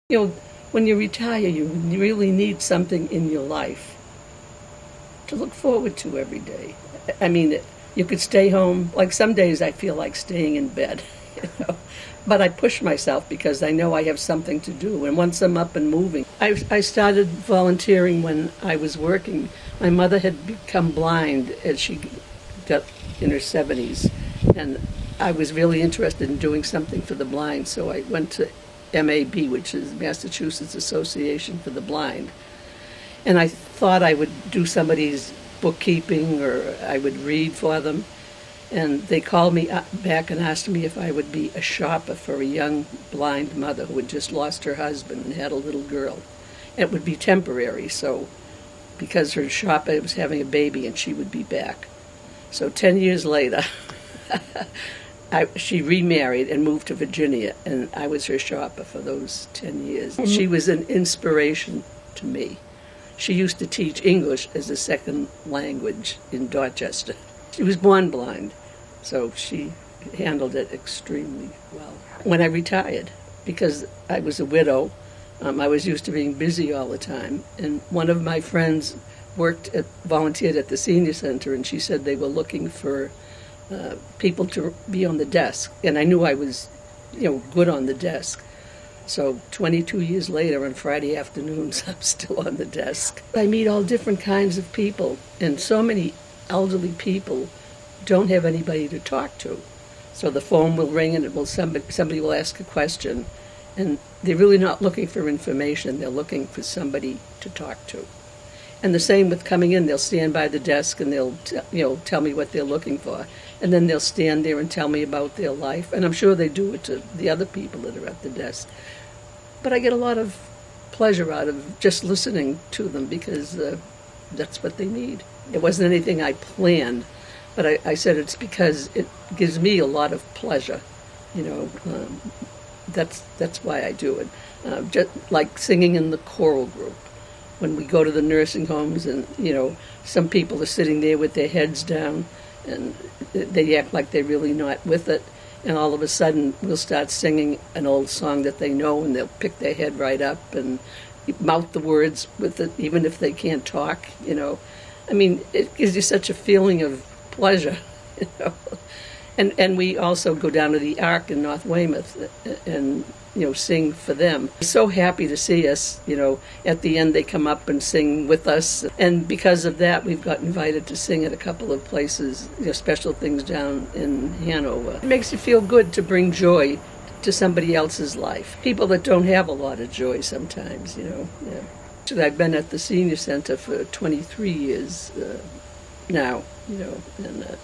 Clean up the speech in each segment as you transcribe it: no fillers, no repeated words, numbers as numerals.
You know, when you retire, you really need something in your life to look forward to every day. I mean, you could stay home. Like some days I feel like staying in bed, you know. But I push myself because I know I have something to do. And once I'm up and moving, I started volunteering when I was working. My mother had become blind as she got in her 70s. And I was really interested in doing something for the blind. So I went to MAB, which is Massachusetts Association for the Blind. And I thought I would do somebody's bookkeeping or I would read for them. And they called me back and asked me if I would be a shopper for a young blind mother who had just lost her husband and had a little girl. It would be temporary, so because her shopper was having a baby and she would be back. So 10 years later, she remarried and moved to Virginia, and I was her shopper for those 10 years. She was an inspiration to me. She used to teach English as a second language in Dorchester. She was born blind, so she handled it extremely well. When I retired, because I was a widow, I was used to being busy all the time, and one of my friends volunteered at the senior center, and she said they were looking for people to be on the desk, and I knew I was, good on the desk. So 22 years later, on Friday afternoons, I'm still on the desk. I meet all different kinds of people, and so many elderly people don't have anybody to talk to. So the phone will ring and somebody will ask a question, and they're really not looking for information, they're looking for somebody to talk to. And the same with coming in, they'll stand by the desk and they'll tell me what they're looking for. And then they'll stand there and tell me about their life, and I'm sure they do it to the other people that are at the desk. But I get a lot of pleasure out of just listening to them because that's what they need. It wasn't anything I planned, but I said it's because it gives me a lot of pleasure. That's why I do it. Just like singing in the choral group. When we go to the nursing homes and, some people are sitting there with their heads down and they act like they're really not with it. And all of a sudden we'll start singing an old song that they know and they'll pick their head right up and mouth the words with it, even if they can't talk, I mean, it gives you such a feeling of pleasure, And we also go down to the Ark in North Weymouth and, sing for them. So happy to see us, at the end they come up and sing with us. And because of that, we've got invited to sing at a couple of places, special things down in Hanover. It makes you feel good to bring joy to somebody else's life. People that don't have a lot of joy sometimes, Yeah. I've been at the senior center for 23 years now, and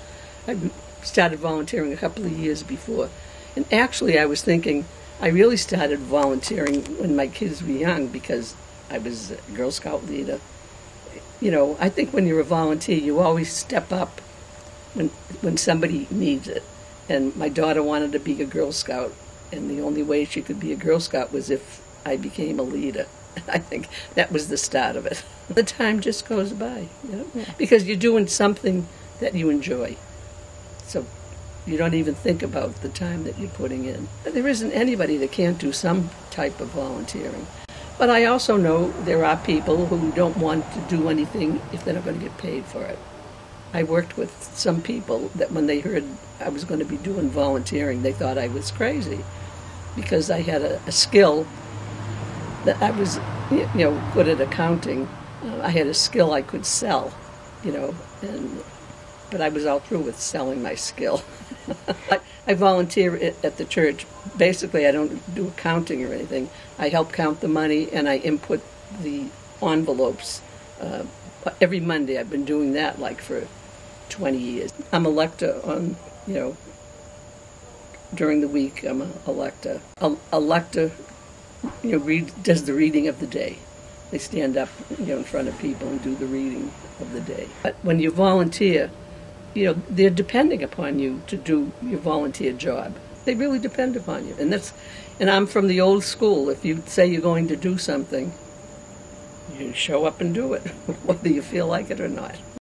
I started volunteering a couple of years before. And actually I was thinking, I really started volunteering when my kids were young because I was a Girl Scout leader. I think when you're a volunteer, you always step up when somebody needs it. And my daughter wanted to be a Girl Scout, and the only way she could be a Girl Scout was if I became a leader. I think that was the start of it. The time just goes by, because you're doing something that you enjoy. So you don't even think about the time that you're putting in. There isn't anybody that can't do some type of volunteering. But I also know there are people who don't want to do anything if they're not going to get paid for it. I worked with some people that when they heard I was going to be doing volunteering, they thought I was crazy because I had a skill that I was, good at accounting. I had a skill I could sell, but I was all through with selling my skill. I volunteer at the church. Basically, I don't do accounting or anything. I help count the money and I input the envelopes. Every Monday, I've been doing that for 20 years. I'm a lector on, during the week, I'm a lector. A lector, does the reading of the day. They stand up, in front of people and do the reading of the day. But when you volunteer, they're depending upon you to do your volunteer job. They really depend upon you. And I'm from the old school. If you say you're going to do something, you show up and do it, whether you feel like it or not.